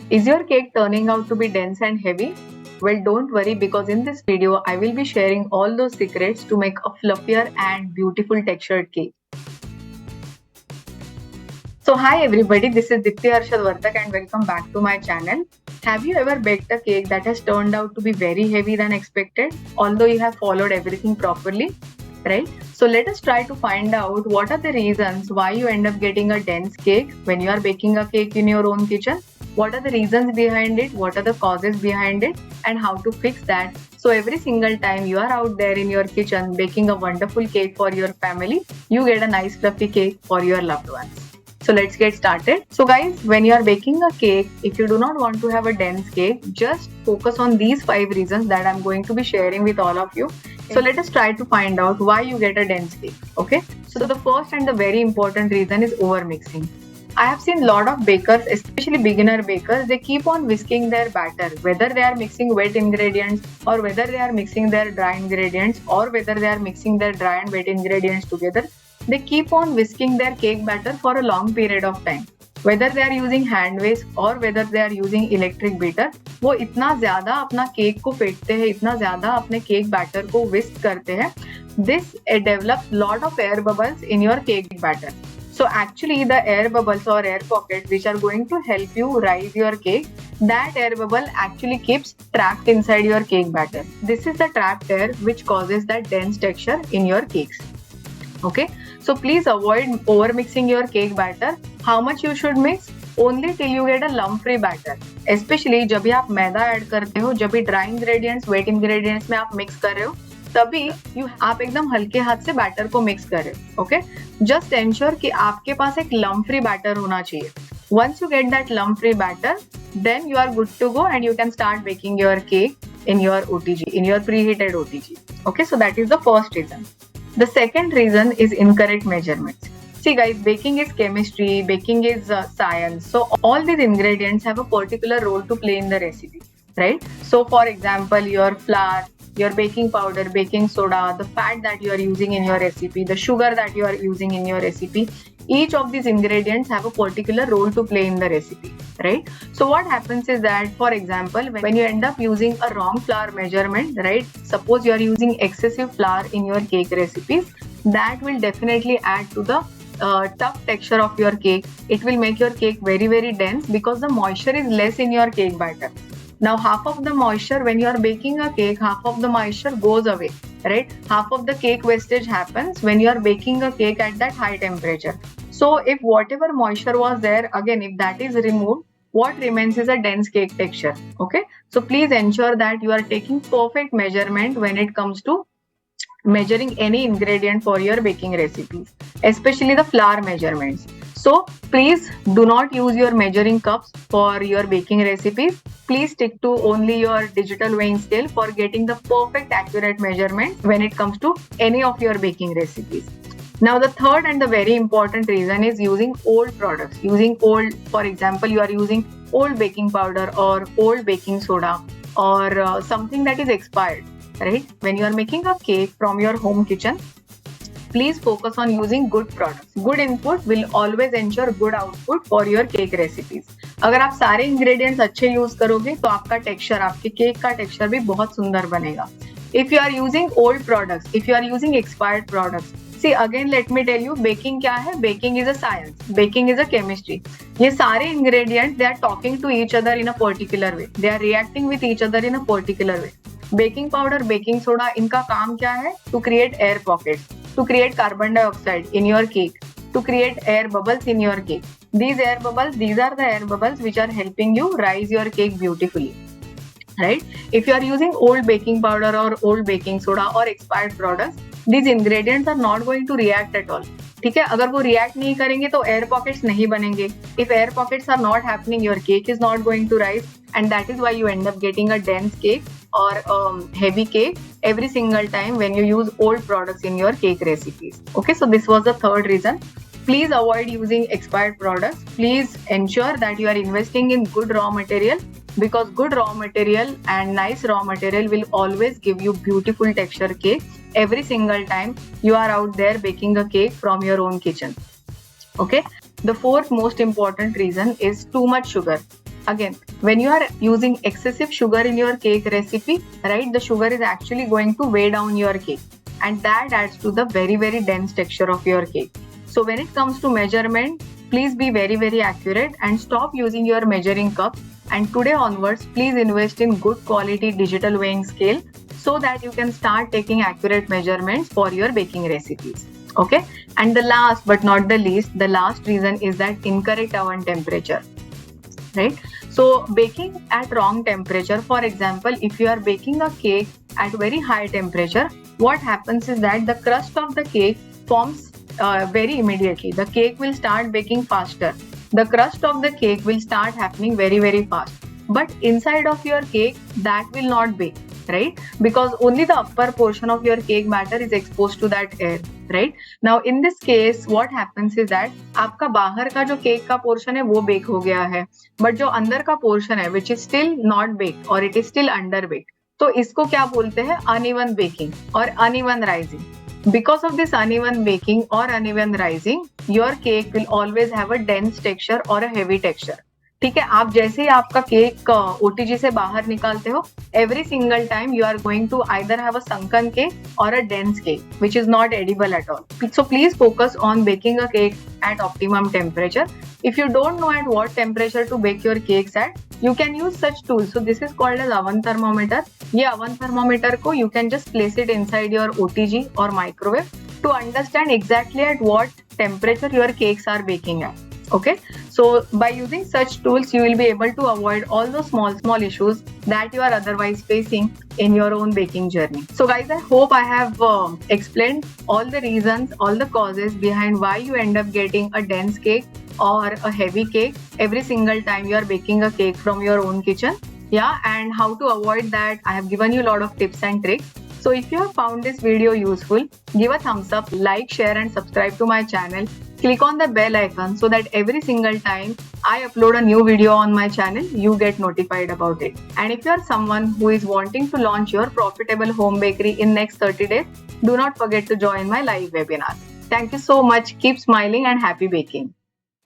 Is your cake turning out to be dense and heavy? Well, don't worry, because in this video I will be sharing all those secrets to make a fluffier and beautiful textured cake. So hi everybody, this is Dipti Harshad Vartak and welcome back to my channel. Have you ever baked a cake that has turned out to be very heavy than expected, although you have followed everything properly? Right? So let us try to find out what are the reasons why you end up getting a dense cake when you are baking a cake in your own kitchen. What are the reasons behind it? What are the causes behind it? And how to fix that? So every single time you are out there in your kitchen baking a wonderful cake for your family, you get a nice fluffy cake for your loved ones. So let's get started. So guys, when you are baking a cake, if you do not want to have a dense cake, just focus on these 5 reasons that I'm going to be sharing with all of you. So let us try to find out why you get a dense cake. Okay. So the first and the very important reason is overmixing. I have seen a lot of bakers, especially beginner bakers, they keep on whisking their batter, whether they are mixing wet ingredients or whether they are mixing their dry ingredients or whether they are mixing their dry and wet ingredients together. They keep on whisking their cake batter for a long period of time. Whether they are using hand whisk or whether they are using electric beater, वो इतना ज़्यादा अपना cake को फेंटते हैं, इतना ज़्यादा अपने cake batter को whisk करते हैं. This develops lot of air bubbles in your cake batter. So actually the air bubbles or air pockets which are going to help you rise your cake, that air bubble actually keeps trapped inside your cake batter. This is the trapped air which causes that dense texture in your cakes. Okay, so please avoid over mixing your cake batter. How much you should mix? Only till you get a lump free batter. Especially जब भी आप मैदा add करते हो, जब भी dry ingredients wait ingredients में आप mix कर रहे हो, तभी आप एकदम हल्के हाथ से बैटर को मिक्स कर रहे हो. ओके, जस्ट एंश्योर कि आपके पास एक लम्प फ्री बैटर होना चाहिए. Once you get that lump free batter, then you are good to go and you can start baking your cake in your OTG, in your preheated OTG. Okay, so that is the first reason. The second reason is incorrect measurements. See guys, baking is chemistry, baking is science. So all these ingredients have a particular role to play in the recipe, right? So for example, your flour, your baking powder, baking soda, the fat that you are using in your recipe, the sugar that you are using in your recipe, each of these ingredients have a particular role to play in the recipe, right? So what happens is that, for example, when you end up using a wrong flour measurement, right? Suppose you are using excessive flour in your cake recipes, that will definitely add to the tough texture of your cake. It will make your cake very, very dense because the moisture is less in your cake batter. Now half of the moisture, when you are baking a cake, half of the moisture goes away, right? Half of the cake wastage happens when you are baking a cake at that high temperature. So if whatever moisture was there, again, if that is removed, what remains is a dense cake texture. Okay, so please ensure that you are taking perfect measurement when it comes to measuring any ingredient for your baking recipes, especially the flour measurements. So please do not use your measuring cups for your baking recipes. Please stick to only your digital weighing scale for getting the perfect accurate measurement when it comes to any of your baking recipes. Now the third and the very important reason is using old products. Using old, for example, you are using old baking powder or old baking soda or something that is expired, right? When you are making a cake from your home kitchen, please focus on using good products. Good input will always ensure good output for your cake recipes. अगर आप सारे ingredients अच्छे use करोगे तो आपका texture, आपके cake का texture भी बहुत सुंदर बनेगा. If you are using old products, if you are using expired products, see again let me tell you, baking क्या है? Baking is a science. Baking is a chemistry. ये सारे ingredients, they are talking to each other in a particular way. They are reacting with each other in a particular way. Baking powder, baking soda, इनका काम क्या है? To create air pockets, to create carbon dioxide in your cake, to create air bubbles in your cake. These air bubbles, these are the air bubbles which are helping you rise your cake beautifully, right? If you are using old baking powder or old baking soda or expired products, these ingredients are not going to react at all. ठीक है, अगर वो react नहीं करेंगे तो air pockets नहीं बनेंगे. If air pockets are not happening, your cake is not going to rise, and that is why you end up getting a dense cake or heavy cake every single time when you use old products in your cake recipes. Okay, so this was the third reason. Please avoid using expired products. Please ensure that you are investing in good raw material, because good raw material and nice raw material will always give you beautiful texture cake every single time you are out there baking a cake from your own kitchen. Okay, the fourth most important reason is too much sugar. Again, when you are using excessive sugar in your cake recipe, right, the sugar is actually going to weigh down your cake, and that adds to the very dense texture of your cake. So when it comes to measurement, please be very accurate and stop using your measuring cup. And today onwards, please invest in good quality digital weighing scale so that you can start taking accurate measurements for your baking recipes. Okay. And the last but not the least, the last reason is that incorrect oven temperature. Right? So baking at wrong temperature, for example, if you are baking a cake at very high temperature, what happens is that the crust of the cake forms very immediately. The cake will start baking faster. The crust of the cake will start happening very fast. But inside of your cake, that will not bake, right? Because only the upper portion of your cake batter is exposed to that air, right? Now in this case, what happens is that आपका बाहर का जो cake का portion है वो bake हो गया है, बट जो अंदर का पोर्शन है which is still not baked और it is still under baked, तो इसको क्या बोलते हैं? अनइवन बेकिंग और uneven rising. Because of this uneven baking or uneven rising, your cake will always have a dense texture or a heavy texture. ठीक है, आप जैसे ही आपका केक ओटीजी से बाहर निकालते हो, every single time you are going to either have a sunken cake or a dense cake, which is not edible at all. So please focus on baking a cake at optimum temperature. If you don't know at what temperature to bake your cakes at, you can use such tools. So this is called as oven thermometer. ये oven thermometer को you can just place it inside your OTG or microwave to understand exactly at what temperature your cakes are baking at. Okay, so by using such tools, you will be able to avoid all those small issues that you are otherwise facing in your own baking journey. So guys, I hope I have explained all the reasons, all the causes behind why you end up getting a dense cake or a heavy cake every single time you are baking a cake from your own kitchen. Yeah, and how to avoid that. I have given you a lot of tips and tricks. So if you have found this video useful, give a thumbs up, like, share and subscribe to my channel. Click on the bell icon so that every single time I upload a new video on my channel, you get notified about it. And if you are someone who is wanting to launch your profitable home bakery in next 30 days, do not forget to join my live webinar. Thank you so much. Keep smiling and happy baking.